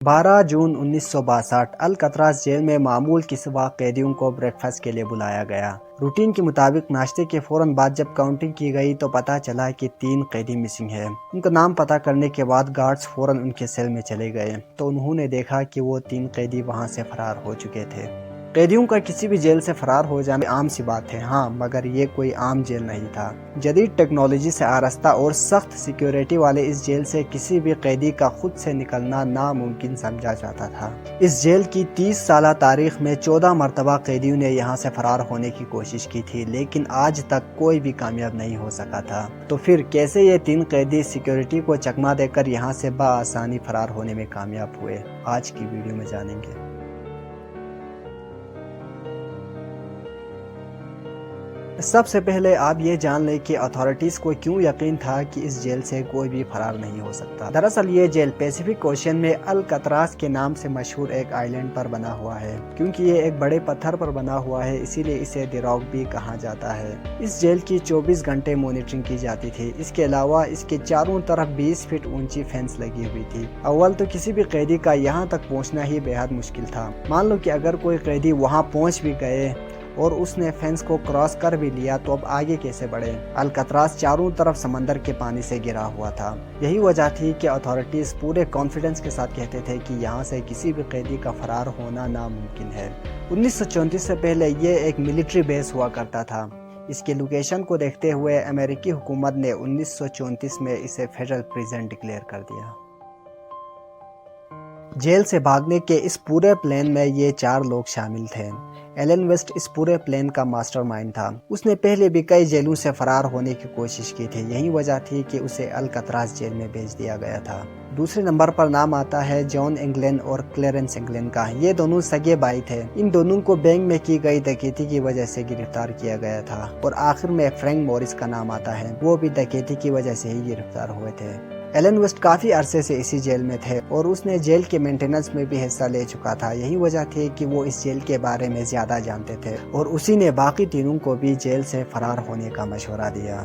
12 جون 1962 الکتراس jail میں معمول کے سوا قیدیوں کو بریک فاسٹ کے لیے بلایا گیا۔ روٹین کے مطابق ناشتے کے فوراً بعد جب کاؤنٹنگ کی گئی تو پتہ چلا کہ 3 قیدی مسنگ ہیں۔ ان کا نام پتہ کرنے کے بعد گارڈز فوراً ان کے سیل میں چلے گئے تو انہوں نے دیکھا کہ وہ 3 قیدی وہاں سے فرار ہو چکے تھے۔ قیدیوں کا کسی بھی جیل سے فرار ہو جانا عام سی بات ہے، ہاں مگر یہ کوئی عام جیل نہیں تھا۔ جدید ٹیکنالوجی سے آراستہ اور سخت سیکیورٹی والے اس جیل سے کسی بھی قیدی کا خود سے نکلنا ناممکن سمجھا جاتا تھا۔ اس جیل کی 30 سالہ تاریخ میں 14 مرتبہ قیدیوں نے یہاں سے فرار ہونے کی کوشش کی تھی، لیکن آج تک کوئی بھی کامیاب نہیں ہو سکا تھا۔ تو پھر کیسے یہ 3 قیدی سیکیورٹی کو چکما دے کر یہاں سے بآسانی فرار ہونے میں کامیاب ہوئے، آج کی ویڈیو میں جانیں گے۔ سب سے پہلے آپ یہ جان لیں کہ اتھارٹیز کو کیوں یقین تھا کہ اس جیل سے کوئی بھی فرار نہیں ہو سکتا۔ دراصل یہ جیل پیسیفک اوشین میں الکتراس کے نام سے مشہور ایک آئی لینڈ پر بنا ہوا ہے۔ کیونکہ یہ ایک بڑے پتھر پر بنا ہوا ہے اسی لیے اسے دی راک بھی کہا جاتا ہے۔ اس جیل کی 24 گھنٹے مانیٹرنگ کی جاتی تھی۔ اس کے علاوہ اس کے چاروں طرف 20 فٹ اونچی فینس لگی ہوئی تھی۔ اول تو کسی بھی قیدی کا یہاں تک پہنچنا ہی بے حد مشکل تھا۔ مان لو کہ اگر کوئی قیدی وہاں پہنچ بھی گئے اور اس نے فینس کو کراس کر بھی لیا تو اب آگے کیسے بڑھے؟ الکتراس چاروں طرف سمندر کے پانی سے گھرا ہوا تھا۔ یہی وجہ تھی کہ اتھارٹیز پورے کانفیڈنس کے ساتھ کہتے تھے کہ یہاں سے کسی بھی قیدی کا فرار ہونا ناممکن ہے۔ 1934 سے پہلے یہ ایک ملٹری بیس ہوا کرتا تھا۔ اس کی لوکیشن کو دیکھتے ہوئے امریکی حکومت نے 1934 میں اسے فیڈرل پریزن ڈکلیئر کر دیا۔ جیل سے بھاگنے کے اس پورے پلان میں یہ 4 لوگ شامل تھے۔ ایلن ویسٹ اس پورے پلان کا ماسٹر مائنڈ تھا۔ اس نے پہلے بھی کئی جیلوں سے فرار ہونے کی کوشش کی تھی، یہی وجہ تھی کہ اسے الکتراس جیل میں بھیج دیا گیا تھا۔ دوسرے نمبر پر نام آتا ہے جان انگلن اور کلیرنس انگلن کا۔ یہ دونوں سگے بھائی تھے۔ ان دونوں کو بینک میں کی گئی ڈکیتی کی وجہ سے گرفتار کیا گیا تھا۔ اور آخر میں فرینک موریس کا نام آتا ہے، وہ بھی ڈکیتی کی وجہ سے ہی گرفتار ہوئے تھے۔ ایلن ویسٹ کافی عرصے سے اسی جیل میں تھے اور اس نے جیل کے مینٹیننس میں بھی حصہ لے چکا تھا، یہی وجہ تھی کہ وہ اس جیل کے بارے میں زیادہ جانتے تھے اور اسی نے باقی تینوں کو بھی جیل سے فرار ہونے کا مشورہ دیا۔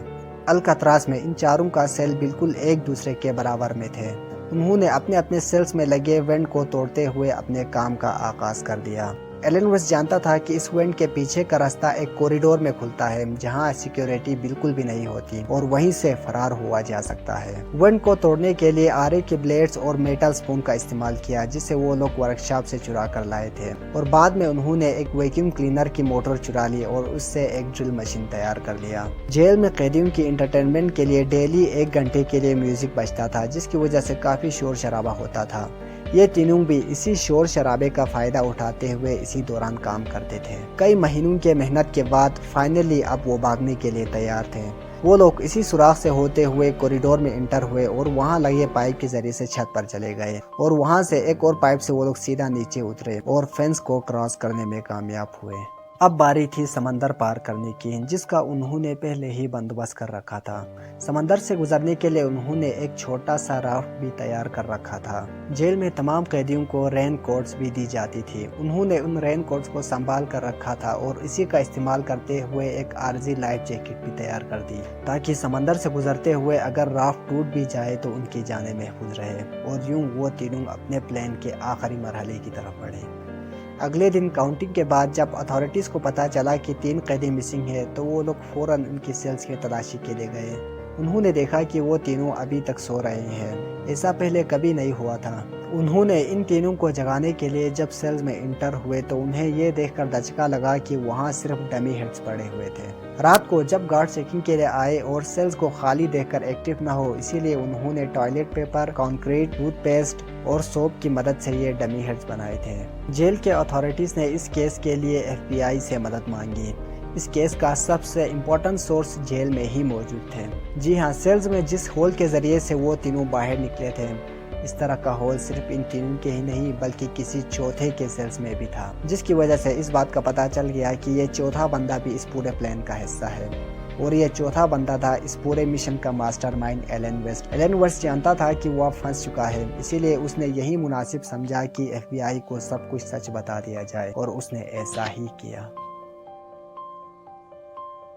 الکتراس میں ان چاروں کا سیل بالکل ایک دوسرے کے برابر میں تھے۔ انہوں نے اپنے اپنے سیلز میں لگے وینٹ کو توڑتے ہوئے اپنے کام کا آغاز کر دیا۔ ایلن ویسٹ جانتا تھا کہ اس وینٹ کے پیچھے کا راستہ ایک کوریڈور میں کھلتا ہے جہاں سیکیورٹی بالکل بھی نہیں ہوتی اور وہیں سے فرار ہوا جا سکتا ہے۔ وینٹ کو توڑنے کے لیے آرے کے بلیڈز اور میٹل سپون کا استعمال کیا جسے وہ لوگ ورکشاپ سے چرا کر لائے تھے، اور بعد میں انہوں نے ایک ویکیوم کلینر کی موٹر چرا لی اور اس سے ایک ڈرل مشین تیار کر لیا۔ جیل میں قیدیوں کی انٹرٹینمنٹ کے لیے ڈیلی 1 گھنٹے کے لیے میوزک بجتا تھا جس کی وجہ سے کافی شور شرابہ ہوتا تھا۔ یہ تینوں بھی اسی شور شرابے کا فائدہ اٹھاتے ہوئے اسی دوران کام کرتے تھے۔ کئی مہینوں کے محنت کے بعد فائنلی اب وہ بھاگنے کے لیے تیار تھے۔ وہ لوگ اسی سوراخ سے ہوتے ہوئے کوریڈور میں انٹر ہوئے اور وہاں لگے پائپ کے ذریعے سے چھت پر چلے گئے، اور وہاں سے ایک اور پائپ سے وہ لوگ سیدھا نیچے اترے اور فینس کو کراس کرنے میں کامیاب ہوئے۔ اب باری تھی سمندر پار کرنے کی، جس کا انہوں نے پہلے ہی بندوبست کر رکھا تھا۔ سمندر سے گزرنے کے لیے انہوں نے ایک چھوٹا سا رافٹ بھی تیار کر رکھا تھا۔ جیل میں تمام قیدیوں کو رین کوٹس بھی دی جاتی تھی۔ انہوں نے ان رین کوٹس کو سنبھال کر رکھا تھا اور اسی کا استعمال کرتے ہوئے ایک عارضی لائف جیکٹ بھی تیار کر دی تاکہ سمندر سے گزرتے ہوئے اگر رافٹ ٹوٹ بھی جائے تو ان کی جانیں محفوظ رہے، اور یوں وہ تینوں اپنے پلان کے آخری مرحلے کی طرف بڑھے۔ اگلے دن کاؤنٹنگ کے بعد جب اتھارٹیز کو پتہ چلا کہ 3 قیدی مسنگ ہیں تو وہ لوگ فوراً ان کی سیلز کی تلاشی کے لیے گئے۔ انہوں نے دیکھا کہ وہ تینوں ابھی تک سو رہے ہیں، ایسا پہلے کبھی نہیں ہوا تھا۔ انہوں نے ان تینوں کو جگانے کے لیے جب سیلز میں انٹر ہوئے تو انہیں یہ دیکھ کر دھچکا لگا کہ وہاں صرف ڈمی ہیڈز پڑے ہوئے تھے۔ رات کو جب گارڈ چیکنگ کے لیے آئے اور سیلز کو خالی دیکھ کر ایکٹیو نہ ہو اسی لیے انہوں نے toilet paper, concrete, tooth paste اور سوپ کی مدد سے یہ ڈمی ہیڈز بنائے تھے۔ جیل کے اتھارٹیز نے اس کیس کے لیے FBI سے مدد مانگی۔ اس کیس کا سب سے امپورٹنٹ سورس جیل میں ہی موجود تھے۔ جی ہاں، سیلز میں جس ہول کے ذریعے سے وہ تینوں باہر نکلے تھے، اس طرح کا ہول صرف ان تینوں کے ہی نہیں بلکہ کسی چوتھے کے سیلز میں بھی تھا، جس کی وجہ سے اس بات کا پتہ چل گیا کہ یہ چوتھا بندہ بھی اس پورے پلان کا حصہ ہے، اور یہ چوتھا بندہ تھا اس پورے مشن کا mastermind Alan West. Alan West جانتا تھا کہ وہ اب پھنس چکا ہے، اسی لیے اس نے یہی مناسب سمجھا کہ FBI کو سب کچھ سچ بتا دیا جائے، اور اس نے ایسا ہی کیا۔